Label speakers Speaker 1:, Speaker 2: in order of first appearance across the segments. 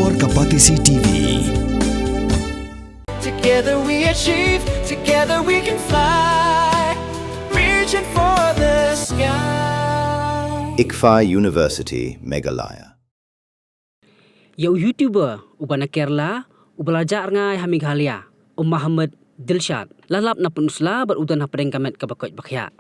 Speaker 1: Ekor Kapatisi TV.
Speaker 2: Together we achieve, together we can fly, reaching for the sky.
Speaker 3: ICFA University, Meghalaya.
Speaker 4: Yo YouTuber ubana Kerela ubalajar Rngai Meghalaya Muhammad Dilshad lalap na Pynursla berudan hapadeng kamet kabakot bakya.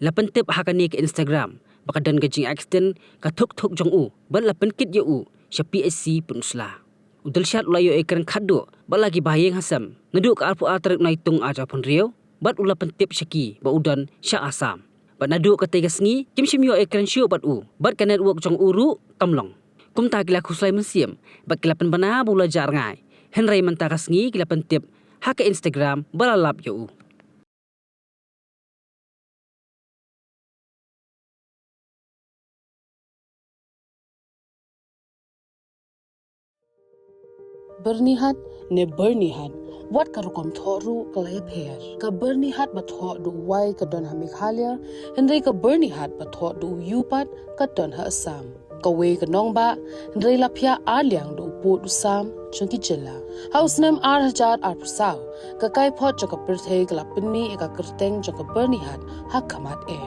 Speaker 4: Lapan tip hakani ke Instagram bakadan gajing accident ka tuk jong u ban lapan kit yo sya PSC Pynursla. Dilshad ulayo ekran khado balagi bahayeng hasam naduk ka alpu atrek naitung aja pon riau bat ulapan tip syaki ba udan sya asam. Bat naduk ka tega sngi kimsim yo ekran syu bat u bat ka network jong uru tamlong. Kum ta kila khuslai mensiam bat kilapan bana bula jar Rngai Henry mentakas ngi kilapan tip haka Instagram balalap yo.
Speaker 5: Bernihat ne bernihat wat karukom thoru kalaya pher ka bernihat ba tho du wai ka don ha Meghalaya Henry ka bernihat ba tho du yupat ka don ha Assam ka we ka nong ba Henry la phya aliang du pu du sam chunki jilla house name ar prasau ka kai phot ka pirthei ka lapni ka kirteng ka bernihat ha kamat e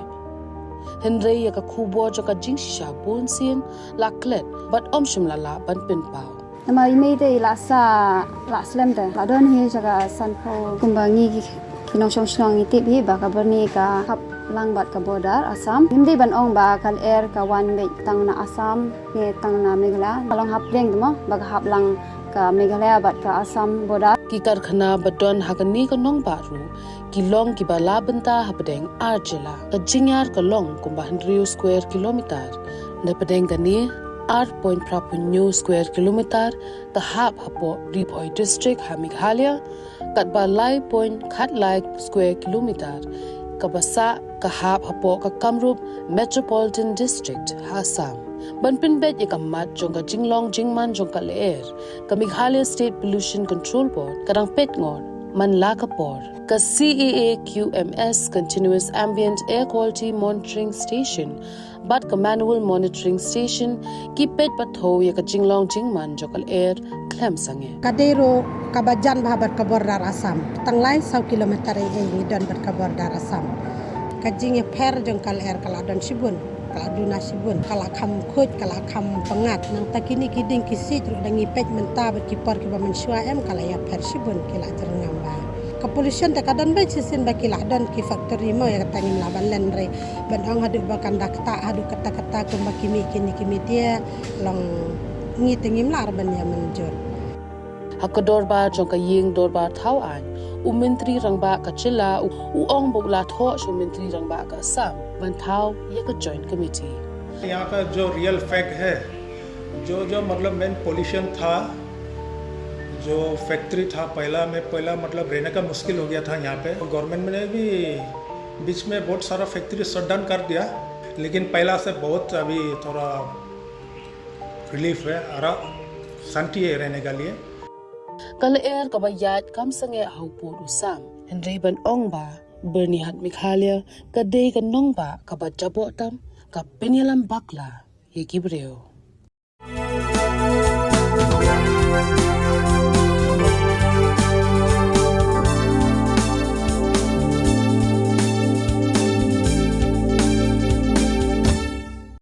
Speaker 5: Henry ka khubo ka jingsha bonsin la klet bat omshim la ban pin pau
Speaker 6: nama email de la slam de la don hi jaga sanpo kumbangi kinong song iti bi ba ka berni ka hap lang bat ka border Assam hindi ban ong ba kal air ka one way tang na Assam ye tang na Meghalaya kalong hap reng mo ba hap lang ka Meghalaya bat ka Assam border
Speaker 5: ki karkhana badon hakani ka nong ba ru ki long ki ba labanta hapadeng arjela ka jingyar ka long kumba 100 square kilometer na padeng gani 8.5 square kilometer the hab hapo Ripoi district ha Meghalaya kat ba lai point khat lai square kilometer ka basa ka hab hapo ka Kamrup metropolitan district ha Assam banpin bet ikamat jong ka jinglong jingman jong ka leer ka Meghalaya state pollution control board kadang pet ngon man la ka por ka CAA QMS continuous ambient air quality monitoring station bat ka manual monitoring station ki pet patho ya ka jinglong jingman jokal air klem sange
Speaker 7: kadero kabajan bahabat ka border Assam tanglai 100 kilometer ni don ber ka border Assam kajing per jongkal air kala don sibun kala duna sibun kala kham khoj kala kham pangat nang takini kiding kisi tru dangi pet menta ba kipar ki ba mensua em kala ya per sibun kila jerngam ba ka pollution ta kadan ba sisin ba kila don ki factory mo ya tangim laban len re ban ong hadu ba kandak ta hadu kata ko ba kimi dia long ngi tengim lar ban ya menjur
Speaker 5: hakador ba jong ka ying dor ba thau an mentri rangba ka chila ong bogla tho shu mentri rangba ka Assam ban thau ye ka joint committee
Speaker 8: यहाँ का जो real fact है जो मतलब main pollution था जो फैक्ट्री था पहला मतलब रहने का मुश्किल हो गया था यहाँ पे गवर्नमेंट ने भी बीच में बहुत सारा फैक्ट्री शट डाउन कर दिया लेकिन पहला से बहुत अभी थोड़ा रिलीफ है और शांति है रहने के लिए
Speaker 5: kal air ka ba yat kam sange haupu Assam Henry ban ong ba bernihat Meghalaya ka de ka nong ba ka ba jabo tam ka penyalam bakla ye gibreo